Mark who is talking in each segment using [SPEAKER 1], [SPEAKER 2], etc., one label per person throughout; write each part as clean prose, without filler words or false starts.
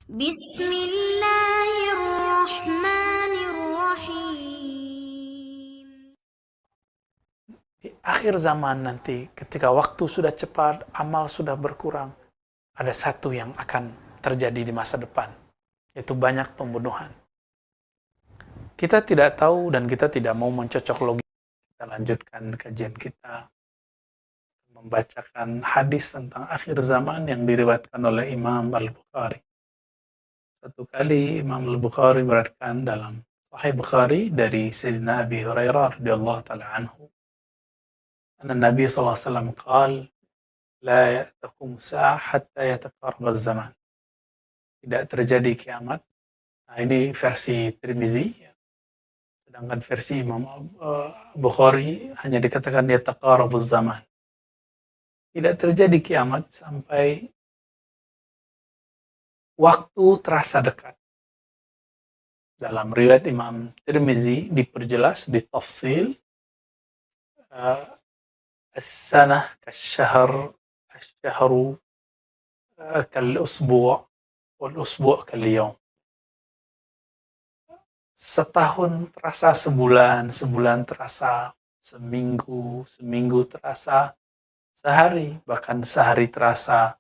[SPEAKER 1] Bismillahirrahmanirrahim.
[SPEAKER 2] Di akhir zaman nanti, ketika waktu sudah cepat, amal sudah berkurang, ada satu yang akan terjadi di masa depan, yaitu banyak pembunuhan. Kita tidak tahu dan kita tidak mau mencocok logi. Kita lanjutkan kajian kita, membacakan hadis tentang akhir zaman yang diriwayatkan oleh Imam Al-Bukhari. Satu kali Imam Al-Bukhari meriwayatkan dalam Sahih Bukhari dari Sayyidina Abi Hurairah radhiyallahu ta'ala anhu, anna Nabi sallallahu alaihi wasallam qala la taqum sa'ah hatta yataqarrab az-zaman. Tidak terjadi kiamat. Nah, ini versi Tirmizi, ya. Sedangkan versi Imam Bukhari hanya dikatakan yataqarrab az-zaman. Tidak terjadi kiamat sampai waktu terasa dekat. Dalam riwayat Imam Tirmizi diperjelas, ditafsil, as-sanah kasyahr, asy-syahru kal-usbu' wal-usbu' kal-yawm. Setahun terasa sebulan, sebulan terasa seminggu, seminggu terasa sehari, bahkan sehari terasa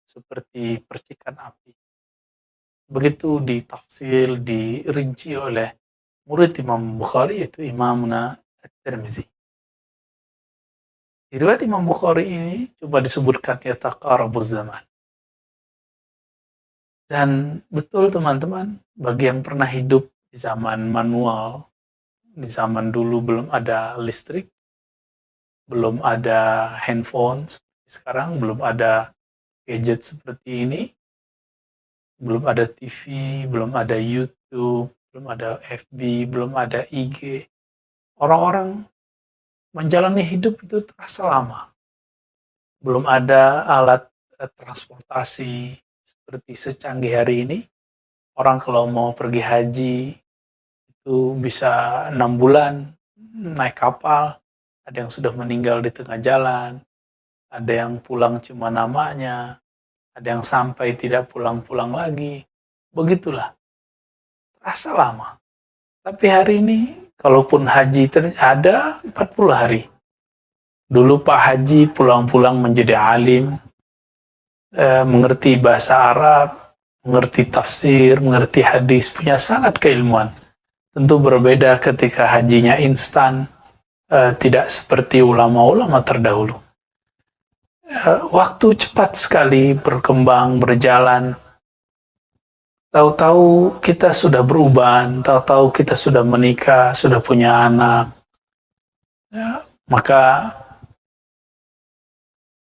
[SPEAKER 2] seperti percikan api. Begitu ditafsir, dirinci oleh murid Imam Bukhari, yaitu Imamuna At-Tirmizi. Di riwayat Imam Bukhari ini coba disebutkan yataqarabuz zaman. Dan betul teman-teman, bagi yang pernah hidup di zaman manual, di zaman dulu belum ada listrik, belum ada handphone seperti sekarang, belum ada gadget seperti ini, belum ada TV, belum ada YouTube, belum ada FB, belum ada IG. Orang-orang menjalani hidup itu terasa lama. Belum ada alat transportasi seperti secanggih hari ini. Orang kalau mau pergi haji itu bisa 6 bulan naik kapal. Ada yang sudah meninggal di tengah jalan. Ada yang pulang cuma namanya. Ada yang sampai tidak pulang-pulang lagi. Begitulah. Terasa lama. Tapi hari ini, kalaupun haji ada 40 hari. Dulu Pak Haji pulang-pulang menjadi alim, mengerti bahasa Arab, mengerti tafsir, mengerti hadis, punya sangat keilmuan. Tentu berbeda ketika hajinya instan, tidak seperti ulama-ulama terdahulu. Waktu cepat sekali berkembang, berjalan. Tahu-tahu kita sudah beruban, tahu-tahu kita sudah menikah, sudah punya anak. Ya, maka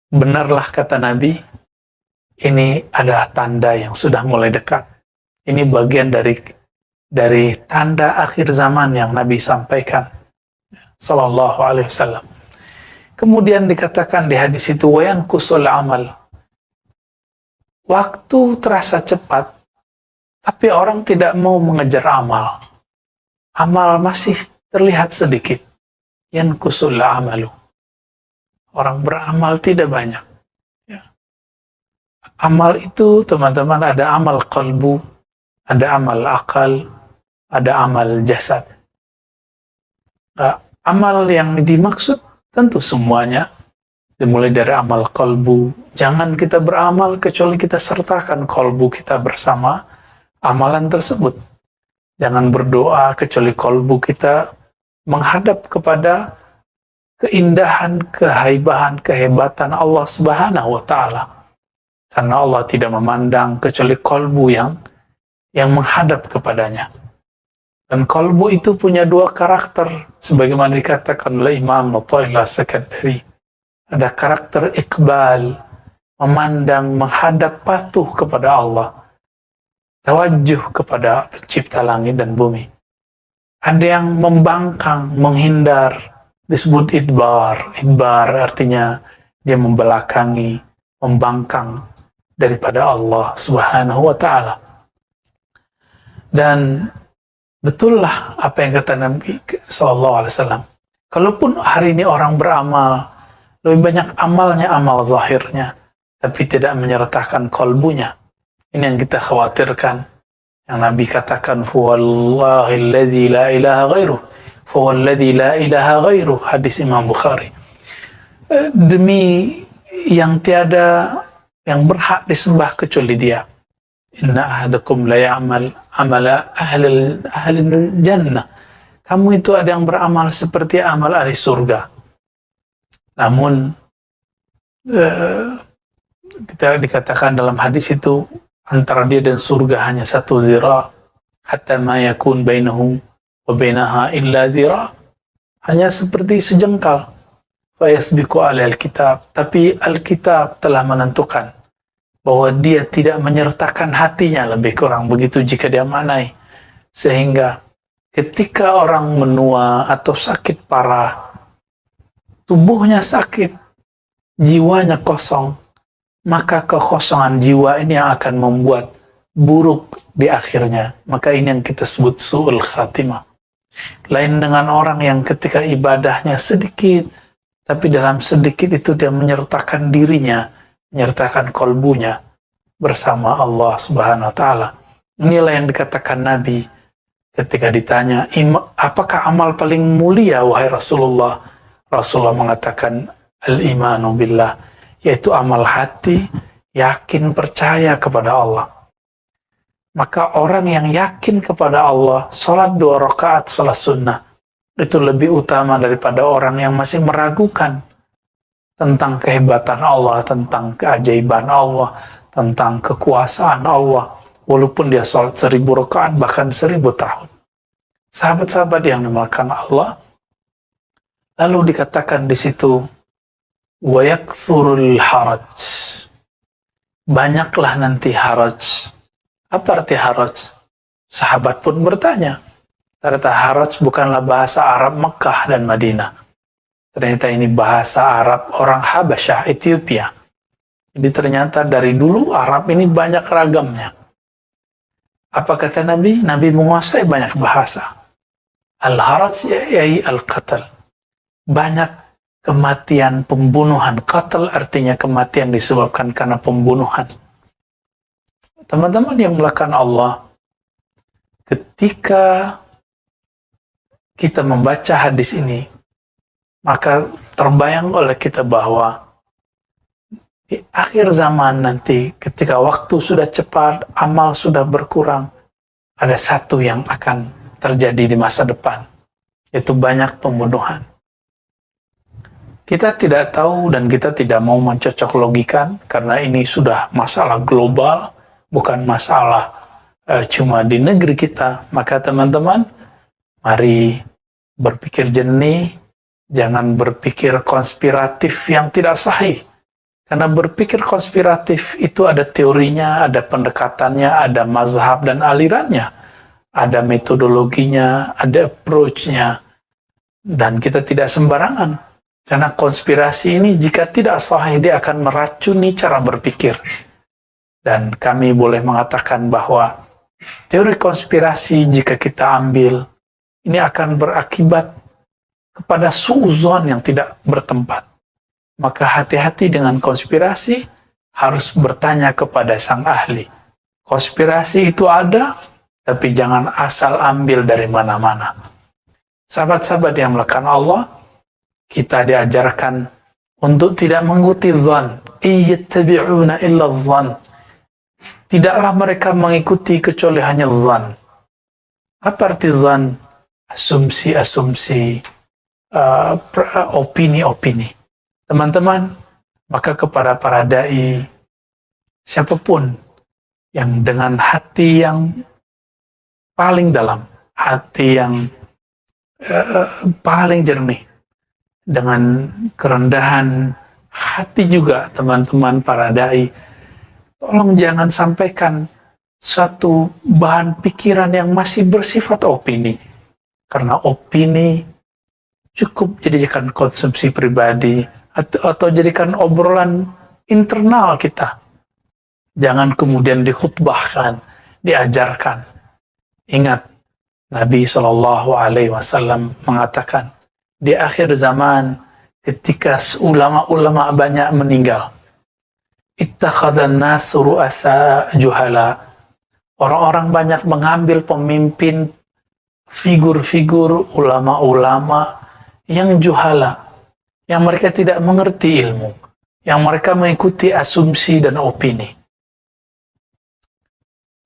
[SPEAKER 2] benarlah kata Nabi, ini adalah tanda yang sudah mulai dekat. Ini bagian dari tanda akhir zaman yang Nabi sampaikan, sallallahu alaihi wasallam. Kemudian dikatakan di hadis itu, wayan kusul amal. Waktu terasa cepat, tapi orang tidak mau mengejar amal. Amal masih terlihat sedikit. Yan kusul amalu. Orang beramal tidak banyak. Ya. Amal itu, teman-teman, ada amal qalbu, ada amal akal, ada amal jasad. Amal yang dimaksud tentu semuanya, dimulai dari amal qalbu. Jangan kita beramal kecuali kita sertakan qalbu kita bersama amalan tersebut. Jangan berdoa kecuali qalbu kita menghadap kepada keindahan, kehaibahan, kehebatan Allah Subhanahu wa Ta'ala. Karena Allah tidak memandang kecuali qalbu yang menghadap kepadanya. Dan qalbu itu punya dua karakter, sebagaimana dikatakan oleh Imam Athaillah As-Sakandari. Ada karakter iqbal, memandang, menghadap, patuh kepada Allah. Tawajjuh kepada pencipta langit dan bumi. Ada yang membangkang, menghindar, disebut idbar. Idbar artinya dia membelakangi, membangkang daripada Allah Subhanahu wa Ta'ala. Dan betullah apa yang kata Nabi SAW. Kalaupun hari ini orang beramal, lebih banyak amalnya amal zahirnya, tapi tidak menyertakan kolbunya. Ini yang kita khawatirkan. Yang Nabi katakan, "Fawallahilladzi la ilaha ghairuh, fawalladzi la ilaha ghairuh." Hadis Imam Bukhari. Demi yang tiada yang berhak disembah kecuali Dia. Inna ahadakum la ya'mal amala ahli jannah. Kamu itu ada yang beramal seperti amal ahli surga. Namun kita dikatakan dalam hadis itu antara dia dan surga hanya 1 zira, hatta ma yakun bainahu wa bainaha illa zira. Hanya seperti sejengkal. Fa yasbiqu alal kitab. Tapi Alkitab telah menentukan bahwa dia tidak menyertakan hatinya, lebih kurang begitu jika dia maknai. Sehingga ketika orang menua atau sakit parah, tubuhnya sakit, jiwanya kosong, maka kekosongan jiwa ini yang akan membuat buruk di akhirnya. Maka ini yang kita sebut su'ul khatimah. Lain dengan orang yang ketika ibadahnya sedikit, tapi dalam sedikit itu dia menyertakan dirinya, menyertakan kolbunya bersama Allah Subhanahu wa Ta'ala. Inilah yang dikatakan Nabi ketika ditanya, apakah amal paling mulia wahai Rasulullah? Rasulullah mengatakan, al-imanu billah, yaitu amal hati, yakin percaya kepada Allah. Maka orang yang yakin kepada Allah, sholat 2 rakaat, sholat sunnah, itu lebih utama daripada orang yang masih meragukan tentang kehebatan Allah, tentang keajaiban Allah, tentang kekuasaan Allah, walaupun dia sholat 1000 rakaat, bahkan 1000 tahun. Sahabat-sahabat yang dimuliakan Allah, lalu dikatakan di situ, wa yakthurul haraj, banyaklah nanti haraj. Apa arti haraj? Sahabat pun bertanya. Ternyata haraj bukanlah bahasa Arab Mekah dan Madinah. Ternyata ini bahasa Arab orang Habasyah, Ethiopia. Jadi ternyata dari dulu Arab ini banyak ragamnya. Apa kata Nabi? Nabi menguasai banyak bahasa. Al-haraj yai al-qatal. Banyak kematian, pembunuhan. Qatal artinya kematian disebabkan karena pembunuhan. Teman-teman yang melakukan Allah, ketika kita membaca hadis ini, maka terbayang oleh kita bahwa di akhir zaman nanti, ketika waktu sudah cepat, amal sudah berkurang, ada satu yang akan terjadi di masa depan, yaitu banyak pembunuhan. Kita tidak tahu dan kita tidak mau mencocok logikan, karena ini sudah masalah global, bukan masalah cuma di negeri kita. Maka teman-teman, mari berpikir jernih, jangan berpikir konspiratif yang tidak sahih. Karena berpikir konspiratif itu ada teorinya, ada pendekatannya, ada mazhab dan alirannya, ada metodologinya, ada approach-nya, dan kita tidak sembarangan. Karena konspirasi ini jika tidak sahih, dia akan meracuni cara berpikir. Dan kami boleh mengatakan bahwa teori konspirasi jika kita ambil, ini akan berakibat kepada suuzon yang tidak bertempat. Maka hati-hati dengan konspirasi, harus bertanya kepada sang ahli. Konspirasi itu ada, tapi jangan asal ambil dari mana-mana. Sahabat-sahabat yang melakukan Allah, kita diajarkan untuk tidak mengikuti zan. Iyattabi'una illa zan. Tidaklah mereka mengikuti kecuali hanya zan. Apa arti zan? Asumsi-asumsi, opini-opini. Teman-teman, maka kepada para da'i, siapapun yang dengan hati yang paling dalam, hati yang paling jernih, dengan kerendahan hati juga, teman-teman para da'i, tolong jangan sampaikan suatu bahan pikiran yang masih bersifat opini. Karena opini cukup jadikan konsumsi pribadi, atau jadikan obrolan internal kita. Jangan kemudian dikhutbahkan, diajarkan. Ingat, Nabi SAW mengatakan, di akhir zaman ketika ulama-ulama banyak meninggal, Ittakhadhan nasu ru'asa juhala. Orang-orang banyak mengambil pemimpin, figur-figur, ulama-ulama yang juhala, yang mereka tidak mengerti ilmu, yang mereka mengikuti asumsi dan opini.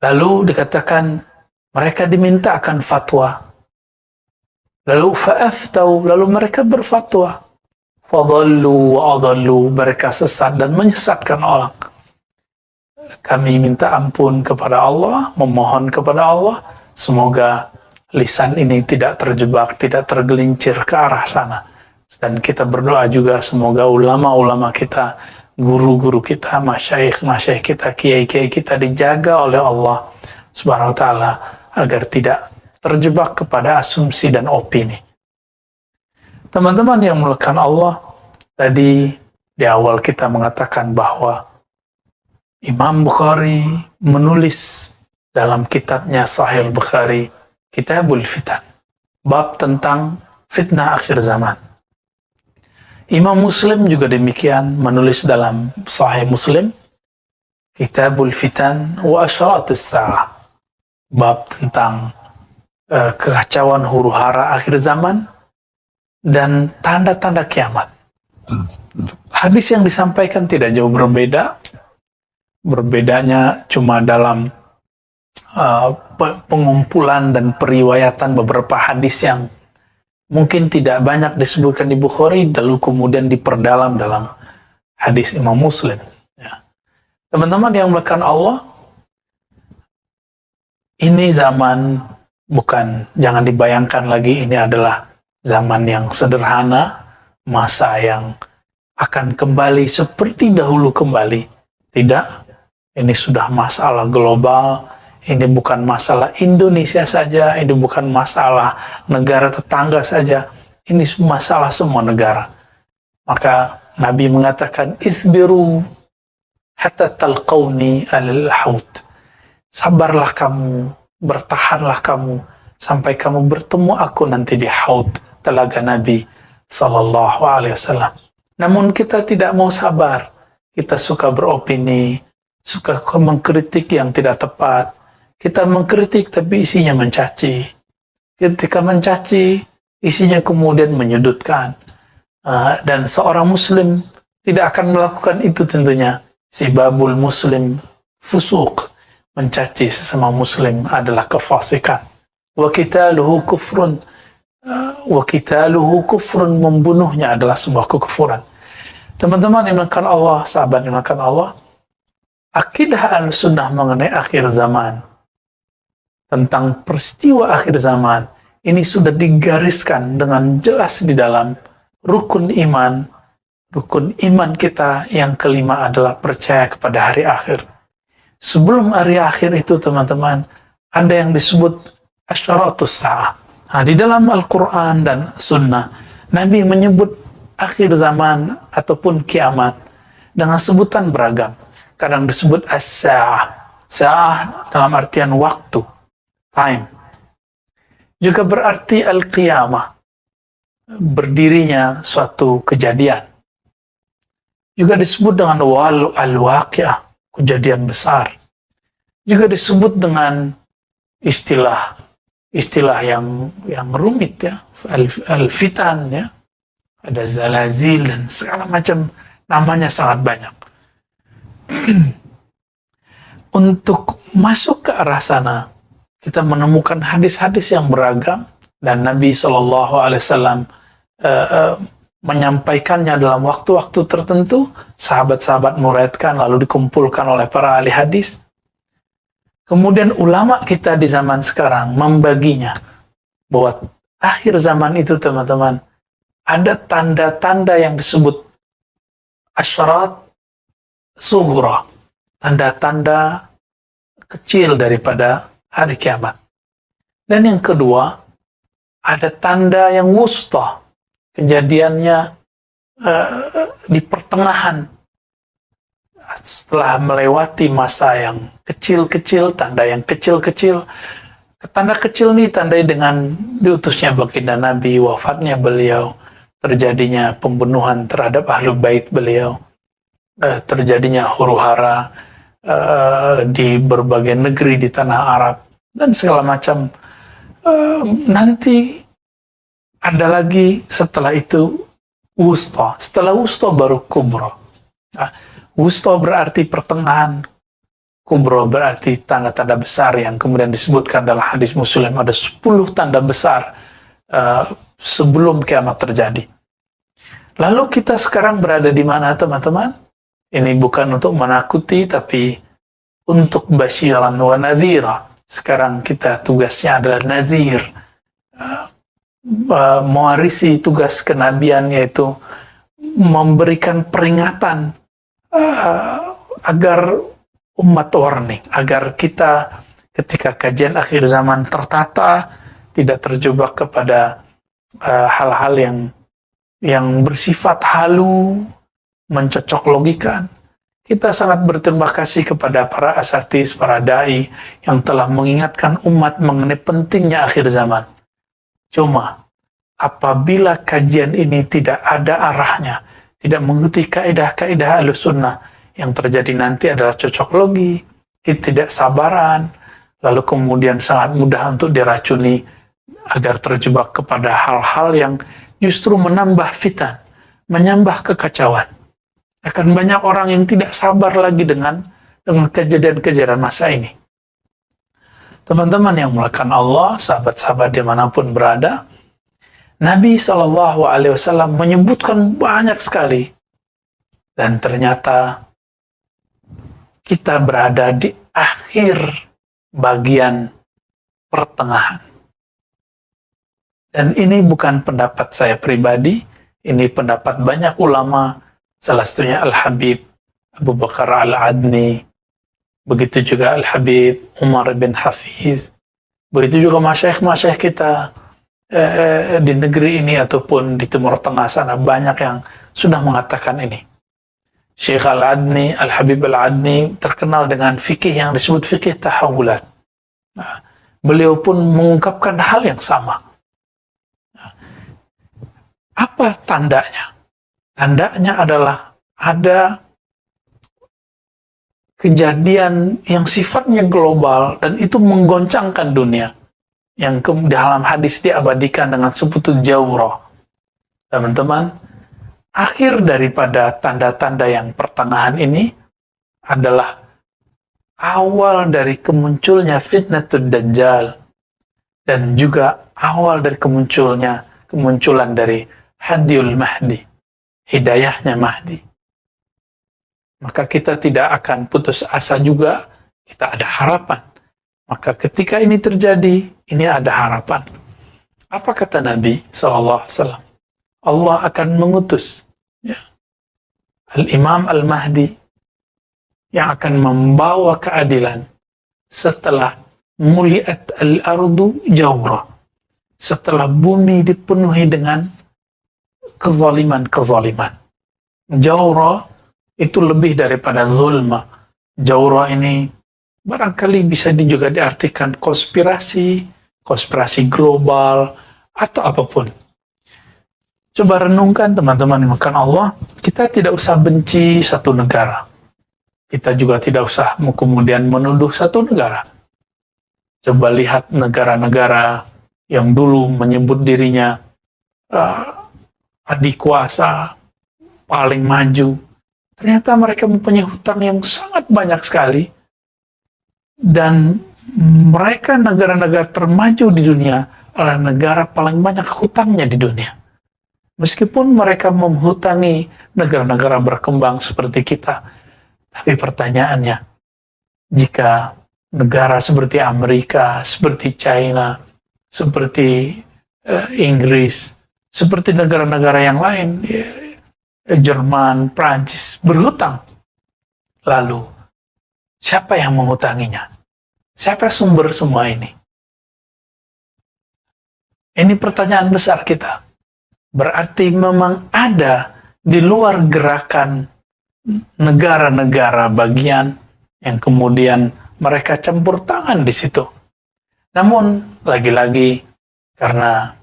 [SPEAKER 2] Lalu dikatakan mereka diminta akan fatwa. Lalu fa'aftau, lalu mereka berfatwa. Fadallu wa adallu, mereka sesat dan menyesatkan orang. Kami minta ampun kepada Allah, memohon kepada Allah, semoga lisan ini tidak terjebak, tidak tergelincir ke arah sana. Dan kita berdoa juga semoga ulama-ulama kita, guru-guru kita, masyayikh kita, kiai-kiai kita dijaga oleh Allah Subhanahu wa taala agar tidak terjebak kepada asumsi dan opini. Teman-teman yang melekat Allah, tadi di awal kita mengatakan bahwa Imam Bukhari menulis dalam kitabnya Sahih Bukhari, Kitabul Fitan, bab tentang fitnah akhir zaman. Imam Muslim juga demikian menulis dalam Sahih Muslim, Kitabul Fitan wa Asyaratis Sa'ah, bab tentang kekacauan huru-hara akhir zaman dan tanda-tanda kiamat. Hadis yang disampaikan tidak jauh berbeda. Berbedanya cuma dalam pengumpulan dan periwayatan beberapa hadis yang mungkin tidak banyak disebutkan di Bukhari, lalu kemudian diperdalam dalam hadis Imam Muslim. Ya. Teman-teman yang melekat Allah, ini zaman bukan, jangan dibayangkan lagi ini adalah zaman yang sederhana, masa yang akan kembali seperti dahulu kembali. Tidak, ini sudah masalah global, ini bukan masalah Indonesia saja, ini bukan masalah negara tetangga saja, ini masalah semua negara. Maka Nabi mengatakan, isbiru hatta talqawni al-haut. Sabarlah kamu, bertahanlah kamu, sampai kamu bertemu aku nanti di haut, telaga Nabi Sallallahu Alaihi Wasallam. Namun kita tidak mau sabar, kita suka beropini, suka mengkritik yang tidak tepat. Kita mengkritik tapi isinya mencaci. Ketika mencaci, isinya kemudian menyudutkan. Dan seorang muslim tidak akan melakukan itu tentunya. Sibabul muslim fusuk. Mencaci sesama muslim adalah kefasikan. Wa qitaluhu kufrun. Wa qitaluhu kufrun, membunuhnya adalah sebuah kekufuran. Teman-teman yang dimuliakan Allah, sahabat yang dimuliakan Allah, akidah Ahlussunnah mengenai akhir zaman, tentang peristiwa akhir zaman, ini sudah digariskan dengan jelas di dalam rukun iman. Rukun iman kita yang kelima adalah percaya kepada hari akhir. Sebelum hari akhir itu, teman-teman, ada yang disebut asyaratus sa'ah. Nah, di dalam Al-Quran dan Sunnah, Nabi menyebut akhir zaman ataupun kiamat dengan sebutan beragam. Kadang disebut as-sa'ah. Sa'ah dalam artian waktu, time. Juga berarti al-qiyamah, berdirinya suatu kejadian. Juga disebut dengan al-waqi'ah, kejadian besar. Juga disebut dengan istilah yang rumit ya, al-fitan ya. Ada zalazil dan segala macam, namanya sangat banyak. Untuk masuk ke arah sana, kita menemukan hadis-hadis yang beragam dan Nabi SAW menyampaikannya dalam waktu-waktu tertentu. Sahabat-sahabat muriatkan lalu dikumpulkan oleh para ahli hadis. Kemudian ulama kita di zaman sekarang membaginya bahwa akhir zaman itu, teman-teman, ada tanda-tanda yang disebut asyarat sughra, tanda-tanda kecil daripada hari kiamat. Dan yang kedua, ada tanda yang wusta, kejadiannya di pertengahan, setelah melewati masa yang kecil-kecil, tanda yang kecil-kecil. Tanda kecil ini tandai dengan diutusnya baginda Nabi, wafatnya beliau, terjadinya pembunuhan terhadap ahlu bait beliau, terjadinya huru-hara di berbagai negeri di tanah Arab dan segala macam. Nanti ada lagi setelah itu wusta. Setelah wusta baru kubro. Nah, wusta berarti pertengahan, kubro berarti tanda-tanda besar yang kemudian disebutkan dalam hadis Muslim. Ada 10 tanda besar sebelum kiamat terjadi. Lalu kita sekarang berada di mana, teman-teman? Ini bukan untuk menakuti, tapi untuk basyiran wa nadhira. Sekarang kita tugasnya adalah nazir, mewarisi tugas kenabian, yaitu memberikan peringatan agar umat warning, agar kita ketika kajian akhir zaman tertata, tidak terjebak kepada hal-hal yang bersifat halu, mencocok logikan. Kita sangat berterima kasih kepada para asatis, para dai yang telah mengingatkan umat mengenai pentingnya akhir zaman. Cuma, apabila kajian ini tidak ada arahnya, tidak mengikuti kaidah-kaidah Ahlussunnah, yang terjadi nanti adalah cocok logi, ketidaksabaran, lalu kemudian sangat mudah untuk diracuni agar terjebak kepada hal-hal yang justru menambah fitan, menambah kekacauan. Akan banyak orang yang tidak sabar lagi dengan kejadian-kejadian masa ini. Teman-teman yang mulakan Allah, sahabat-sahabat dimanapun berada, Nabi SAW menyebutkan banyak sekali, dan ternyata kita berada di akhir bagian pertengahan. Dan ini bukan pendapat saya pribadi, ini pendapat banyak ulama, salah satunya Al-Habib Abu Bakar Al-Adni, begitu juga Al-Habib Umar bin Hafiz, begitu juga masyaikh-masyaikh kita di negeri ini ataupun di Timur Tengah sana, banyak yang sudah mengatakan ini. Syekh Al-Adni, Al-Habib Al-Adni terkenal dengan fikih yang disebut fikih tahawulat. Nah, beliau pun mengungkapkan hal yang sama. Apa tandanya? Tandanya adalah ada kejadian yang sifatnya global dan itu menggoncangkan dunia, yang dalam hadis diabadikan dengan sebutan jawrah. Teman-teman, akhir daripada tanda-tanda yang pertengahan ini adalah awal dari kemunculnya fitnatud dajjal, dan juga awal dari kemunculan dari Hadiyul Mahdi, hidayahnya Mahdi. Maka kita tidak akan putus asa juga, kita ada harapan. Maka ketika ini terjadi, ini ada harapan. Apa kata Nabi SAW? Allah akan mengutus Al-Imam Al-Mahdi yang akan membawa keadilan setelah muliat al-ardu jawra, setelah bumi dipenuhi dengan kezaliman. Jawra itu lebih daripada zulma. Jawra ini barangkali bisa juga diartikan konspirasi global, atau apapun. Coba renungkan teman-teman yang makan Allah, kita tidak usah benci satu negara. Kita juga tidak usah kemudian menuduh satu negara. Coba lihat negara-negara yang dulu menyebut dirinya adikuasa, paling maju. Ternyata mereka mempunyai hutang yang sangat banyak sekali. Dan mereka negara-negara termaju di dunia adalah negara paling banyak hutangnya di dunia. Meskipun mereka menghutangi negara-negara berkembang seperti kita, tapi pertanyaannya, jika negara seperti Amerika, seperti China, seperti Inggris, seperti negara-negara yang lain, Jerman, Prancis, berhutang, lalu siapa yang menghutanginya? Siapa sumber semua ini? Ini pertanyaan besar kita. Berarti memang ada di luar gerakan negara-negara bagian yang kemudian mereka campur tangan di situ. Namun, lagi-lagi, karena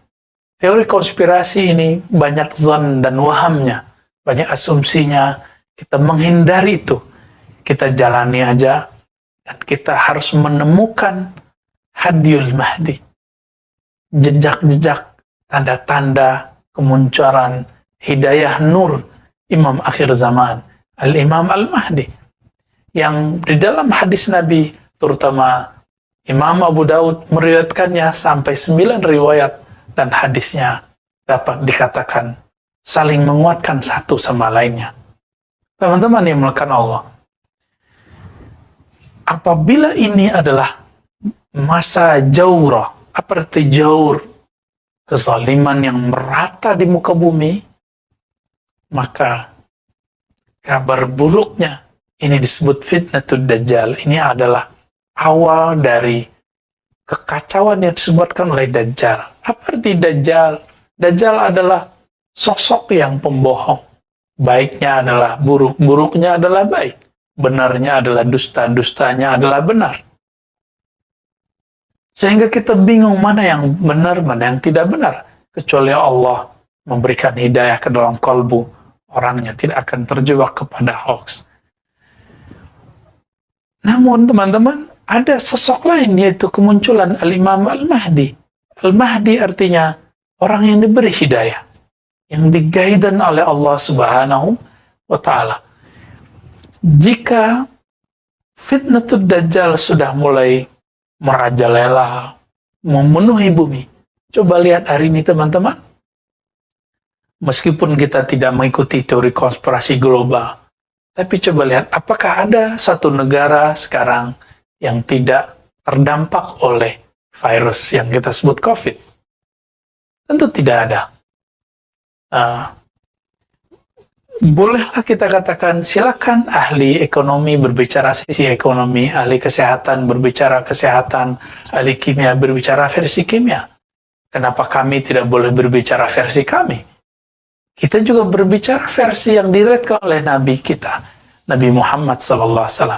[SPEAKER 2] teori konspirasi ini banyak zon dan wahamnya, banyak asumsinya, Kita menghindari itu. Kita jalani aja, dan kita harus menemukan Hadiyul Mahdi. Jejak-jejak, tanda-tanda kemunculan hidayah nur Imam akhir zaman, Al-Imam Al-Mahdi. Yang di dalam hadis Nabi, terutama Imam Abu Daud meriwayatkannya sampai 9 riwayat, dan hadisnya dapat dikatakan saling menguatkan satu sama lainnya. Teman-teman yang dimuliakan Allah, apabila ini adalah masa jaurah, apa arti jaur? Kezaliman yang merata di muka bumi, maka kabar buruknya, ini disebut fitnatul dajjal. Ini adalah awal dari kekacauan yang disebutkan oleh Dajjal. Apa arti Dajjal? Dajjal adalah sosok yang pembohong. Baiknya adalah buruk, buruknya adalah baik. Benarnya adalah dusta, dustanya adalah benar. Sehingga kita bingung mana yang benar, mana yang tidak benar. Kecuali Allah memberikan hidayah ke dalam kalbu, orangnya tidak akan terjebak kepada hoax. Namun teman-teman, ada sosok lain, yaitu kemunculan Al-Imam Al-Mahdi. Al-Mahdi artinya orang yang diberi hidayah, yang digaidan oleh Allah Subhanahu wa Ta'ala. Jika fitnatul Dajjal sudah mulai merajalela, memenuhi bumi, coba lihat hari ini teman-teman. Meskipun kita tidak mengikuti teori konspirasi global, tapi coba lihat, apakah ada satu negara sekarang yang tidak terdampak oleh virus yang kita sebut COVID? Tentu tidak ada. Bolehlah kita katakan, silakan ahli ekonomi berbicara sisi ekonomi, ahli kesehatan berbicara kesehatan, ahli kimia berbicara versi kimia. Kenapa kami tidak boleh berbicara versi kami? Kita juga berbicara versi yang diriwayatkan oleh Nabi kita, Nabi Muhammad SAW.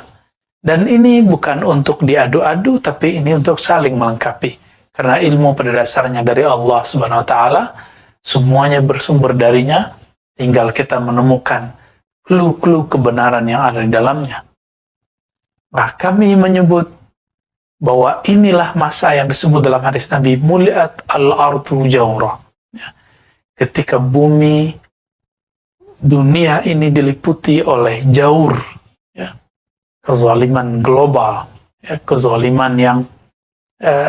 [SPEAKER 2] Dan ini bukan untuk diadu-adu, tapi ini untuk saling melengkapi. Karena ilmu pada dasarnya dari Allah Subhanahu wa Ta'ala, semuanya bersumber darinya, tinggal kita menemukan clue-clue kebenaran yang ada di dalamnya. Nah, kami menyebut bahwa inilah masa yang disebut dalam hadis Nabi, muliat al-ardu jawrah. Ketika bumi, dunia ini diliputi oleh jaur, ya, kezaliman global, ya, kezaliman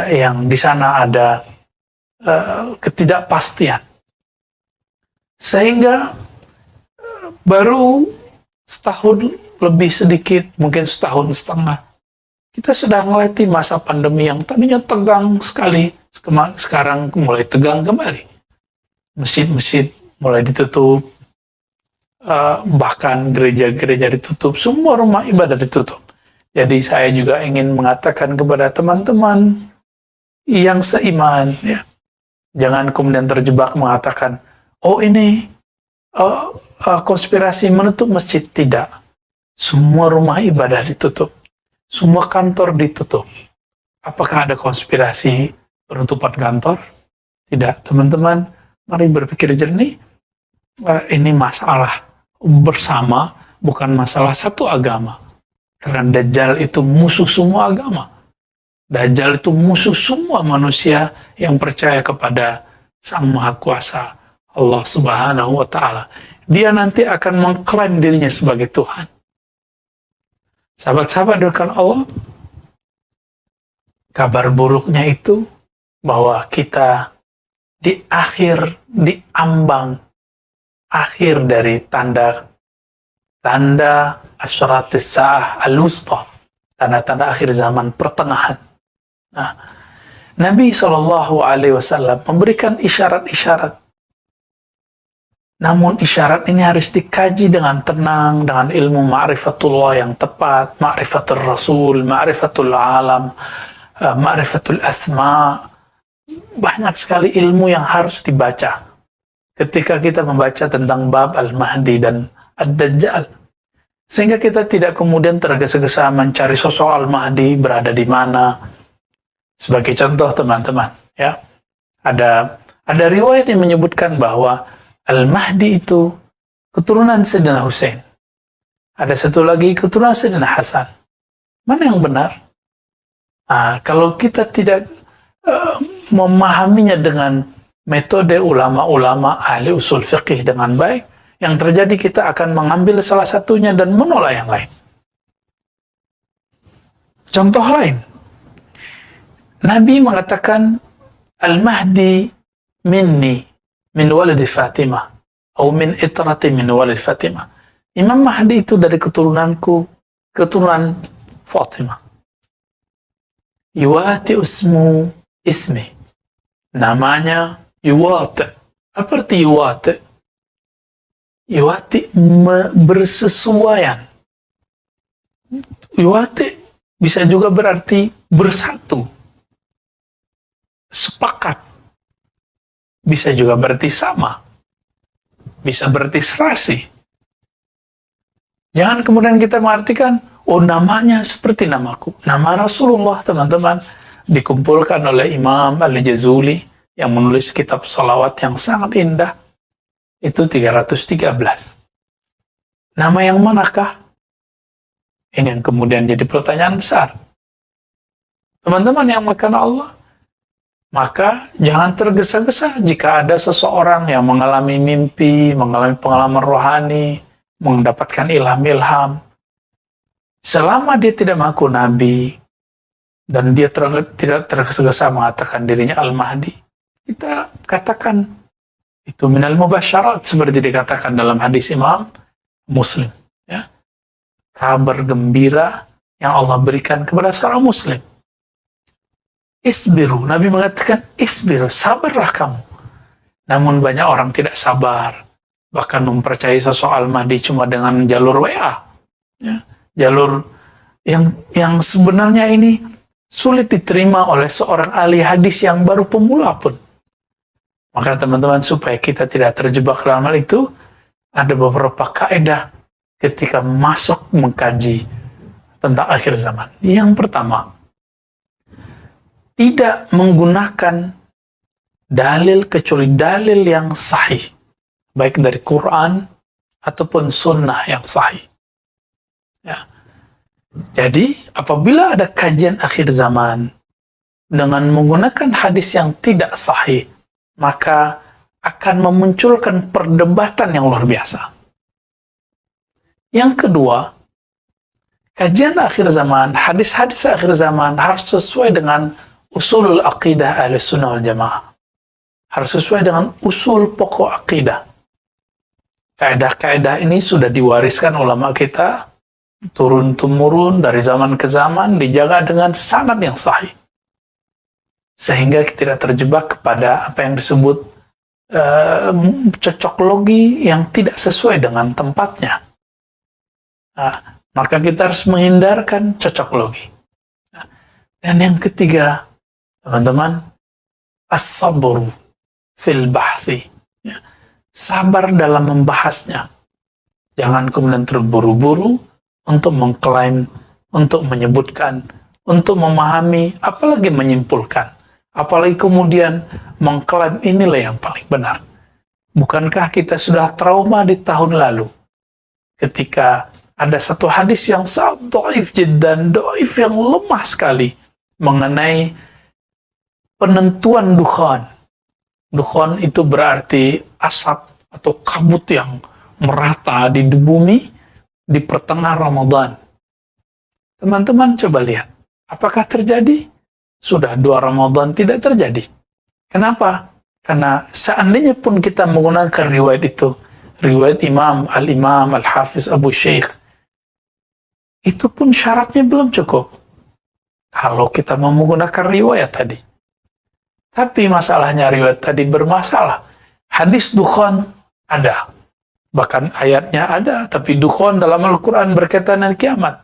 [SPEAKER 2] yang di sana ada ketidakpastian. Sehingga baru setahun lebih sedikit, mungkin setahun setengah, kita sudah melewati masa pandemi yang tadinya tegang sekali, sekarang mulai tegang kembali. Masjid-masjid mulai ditutup, bahkan gereja-gereja ditutup, semua rumah ibadah ditutup. Jadi saya juga ingin mengatakan kepada teman-teman yang seiman, ya, jangan kemudian terjebak mengatakan, oh ini konspirasi menutup masjid. Tidak. Semua rumah ibadah ditutup. Semua kantor ditutup. Apakah ada konspirasi penutupan kantor? Tidak. Teman-teman, mari berpikir jernih. Ini masalah bersama, bukan masalah satu agama. Karena Dajjal itu musuh semua agama. Dajjal itu musuh semua manusia yang percaya kepada Sang Maha Kuasa, Allah Subhanahu wa Ta'ala. Dia nanti akan mengklaim dirinya sebagai Tuhan. Sahabat-sahabat dengan Allah, kabar buruknya itu bahwa kita di ambang akhir dari tanda asyratis sa'ah al-wusta, tanda-tanda akhir zaman pertengahan. Nah, Nabi SAW memberikan isyarat-isyarat. Namun isyarat ini harus dikaji dengan tenang, dengan ilmu ma'rifatullah yang tepat, ma'rifatul Rasul, ma'rifatul alam, ma'rifatul asma. Banyak sekali ilmu yang harus dibaca ketika kita membaca tentang bab Al-Mahdi dan Ad-Dajjal. Sehingga kita tidak kemudian tergesa-gesa mencari sosok Al-Mahdi berada di mana. Sebagai contoh teman-teman, ya, ada riwayat yang menyebutkan bahwa Al-Mahdi itu keturunan Sayyidina Hussein. Ada satu lagi keturunan Sayyidina Hasan. Mana yang benar? Kalau kita tidak memahaminya dengan metode ulama-ulama ahli usul fiqih dengan baik, yang terjadi kita akan mengambil salah satunya dan menolak yang lain. Contoh lain, Nabi mengatakan Al-Mahdi minni min walidi Fatimah atau min itrati min walidi Fatimah. Imam Mahdi itu dari keturunanku, keturunan Fatimah. Yuwati ismi. Namanya Yuwati. Apa arti Yuwati? Yuwati bersesuaian. Yuwati bisa juga berarti bersatu, sepakat. Bisa juga berarti sama. Bisa berarti serasi. Jangan kemudian kita mengartikan, oh namanya seperti namaku. Nama Rasulullah, teman-teman, dikumpulkan oleh Imam Al-Jazuli yang menulis kitab salawat yang sangat indah. Itu 313. Nama yang manakah? Ini yang kemudian jadi pertanyaan besar. Teman-teman yang melakukan Allah, maka jangan tergesa-gesa jika ada seseorang yang mengalami mimpi, mengalami pengalaman rohani, mendapatkan ilham-ilham. Selama dia tidak mengaku Nabi, dan dia tidak tergesa-gesa mengatakan dirinya Al-Mahdi, kita katakan itu minal mubasyarat, seperti dikatakan dalam hadis Imam Muslim. Ya. Kabar gembira yang Allah berikan kepada seorang Muslim. Isbiru, Nabi mengatakan isbiru, sabarlah kamu. Namun banyak orang tidak sabar, bahkan mempercayai sosok Al-Mahdi cuma dengan jalur WA. Ya. Jalur yang sebenarnya ini sulit diterima oleh seorang ahli hadis yang baru pemula pun. Maka teman-teman, supaya kita tidak terjebak dalam hal itu, ada beberapa kaidah ketika masuk mengkaji tentang akhir zaman. Yang pertama, tidak menggunakan dalil kecuali dalil yang sahih, baik dari Quran ataupun sunnah yang sahih. Ya. Jadi, apabila ada kajian akhir zaman dengan menggunakan hadis yang tidak sahih, maka akan memunculkan perdebatan yang luar biasa. Yang kedua, kajian akhir zaman, hadis-hadis akhir zaman harus sesuai dengan usulul aqidah Ahlussunnah wal Jamaah. Harus sesuai dengan usul pokok aqidah. Kaidah-kaidah ini sudah diwariskan ulama kita turun-temurun dari zaman ke zaman, dijaga dengan sanad yang sahih. Sehingga kita tidak terjebak kepada apa yang disebut cocok logi yang tidak sesuai dengan tempatnya. Maka kita harus menghindarkan cocok logi. Dan yang ketiga, teman-teman, as-sabru fil bahthi. Sabar dalam membahasnya. Jangan kemudian terburu-buru untuk mengklaim, untuk menyebutkan, untuk memahami, apalagi menyimpulkan. Apalagi kemudian mengklaim inilah yang paling benar. Bukankah kita sudah trauma di tahun lalu ketika ada satu hadis yang sangat dhaif jiddan, dhaif yang lemah sekali mengenai penentuan dukhan. Dukhan itu berarti asap atau kabut yang merata di bumi di pertengahan Ramadan. Teman-teman coba lihat, apakah terjadi? Sudah 2 Ramadan tidak terjadi. Kenapa? Karena seandainya pun kita menggunakan riwayat itu, riwayat Al-Imam Al-Hafiz Abu Syekh, itu pun syaratnya belum cukup. Kalau kita mau menggunakan riwayat tadi. Tapi masalahnya riwayat tadi bermasalah. Hadis dukhan ada. Bahkan ayatnya ada, tapi dukhan dalam Al-Quran berkaitan dengan kiamat.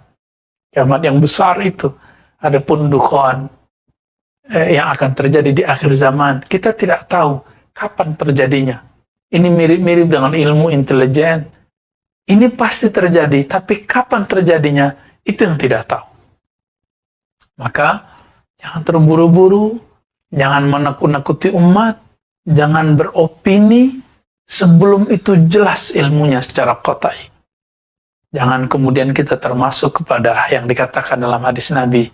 [SPEAKER 2] Kiamat yang besar itu. Adapun dukhan yang akan terjadi di akhir zaman, kita tidak tahu kapan terjadinya. Ini mirip-mirip dengan ilmu intelijen. Ini pasti terjadi, tapi kapan terjadinya, itu yang tidak tahu. Maka, jangan terburu-buru, jangan menakut-nakuti umat, jangan beropini sebelum itu jelas ilmunya secara qat'i. Jangan kemudian kita termasuk kepada yang dikatakan dalam hadis Nabi,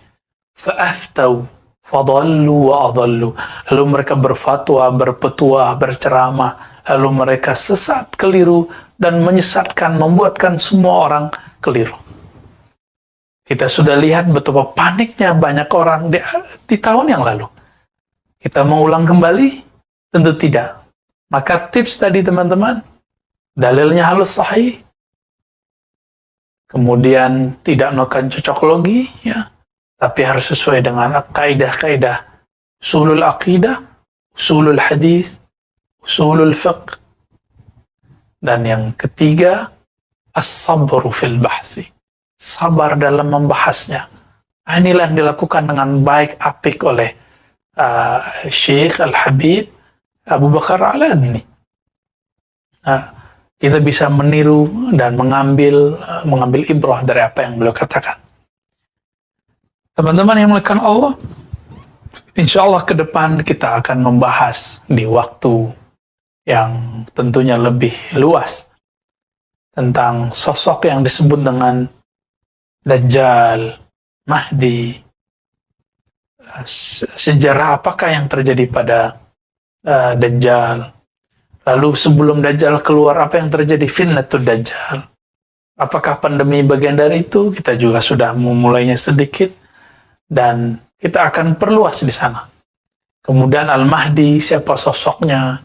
[SPEAKER 2] fa'aftau fadallu wa adallu. Lalu mereka berfatwa, berpetua, berceramah, lalu mereka sesat, keliru, dan menyesatkan, membuatkan semua orang keliru. Kita sudah lihat betapa paniknya banyak orang di tahun yang lalu. Kita mau ulang kembali? Tentu tidak. Maka tips tadi teman-teman, dalilnya harus sahih, kemudian tidak melakukan cocok logi, ya, tapi harus sesuai dengan kaidah-kaidah usulul aqidah, usulul hadis, usulul fiqh. Dan yang ketiga, as-sabru fil bahsi, sabar dalam membahasnya. Inilah yang dilakukan dengan baik apik oleh Syekh Al-Habib Abu Bakar Al-Adni. Kita bisa meniru dan mengambil ibrah dari apa yang beliau katakan. Teman-teman yang dimuliakan Allah, insya Allah ke depan kita akan membahas di waktu yang tentunya lebih luas tentang sosok yang disebut dengan Dajjal, Mahdi, sejarah apakah yang terjadi pada Dajjal. Lalu sebelum Dajjal keluar, apa yang terjadi? Fitnatul Dajjal. Apakah pandemi bagian dari itu? Kita juga sudah memulainya sedikit, dan kita akan perluas di sana. Kemudian Al-Mahdi, siapa sosoknya?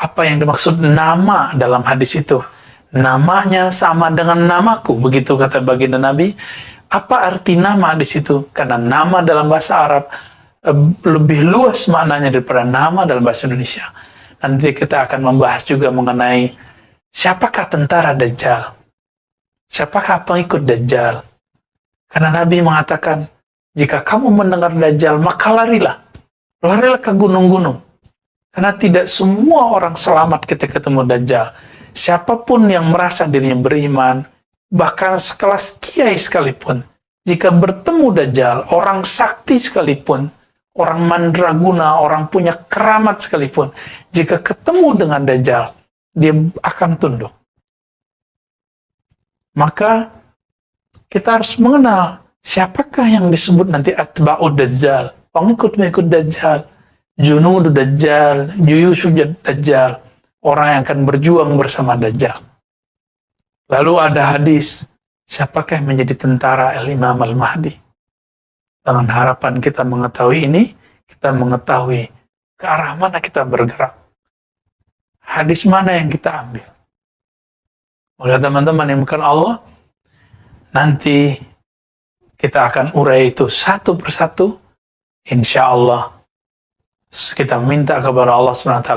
[SPEAKER 2] Apa yang dimaksud nama dalam hadis itu? Namanya sama dengan namaku, begitu kata baginda Nabi. Apa arti nama di situ? Karena nama dalam bahasa Arab lebih luas maknanya daripada nama dalam bahasa Indonesia. Nanti kita akan membahas juga mengenai siapakah tentara Dajjal, siapakah pengikut Dajjal. Karena Nabi mengatakan, jika kamu mendengar Dajjal, maka larilah ke gunung-gunung. Karena tidak semua orang selamat ketika ketemu Dajjal. Siapapun yang merasa dirinya beriman, bahkan sekelas kiai sekalipun, jika bertemu Dajjal, orang sakti sekalipun, orang mandraguna, orang punya keramat sekalipun, jika ketemu dengan Dajjal, dia akan tunduk. Maka kita harus mengenal siapakah yang disebut nanti atba'ud Dajjal, pengikut-pengikut Dajjal, junud Dajjal, juyusud Dajjal, orang yang akan berjuang bersama Dajjal. Lalu ada hadis, siapakah yang menjadi tentara Al-Imam Al-Mahdi? Dengan harapan kita mengetahui ini, kita mengetahui ke arah mana kita bergerak. Hadis mana yang kita ambil. Oleh teman-teman yang bukan Allah, nanti kita akan urai itu satu persatu. Insya Allah, kita minta kepada Allah SWT,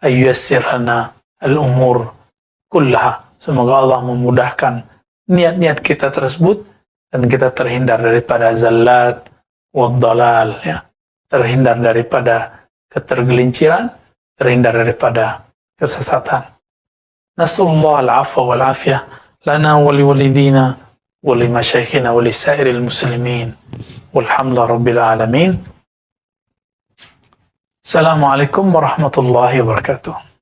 [SPEAKER 2] ayyussirana al-umur kullaha. Semoga Allah memudahkan niat-niat kita tersebut, dan kita terhindar daripada zallat wad dalal, ya, terhindar daripada ketergelinciran, terhindar daripada kesesatan. Nasallallahu al-afwa wal afiyah lana wa liwalidina wa limasyayikhina wa lisairil muslimin walhamdulillahi rabbil alamin. Assalamualaikum warahmatullahi wabarakatuh.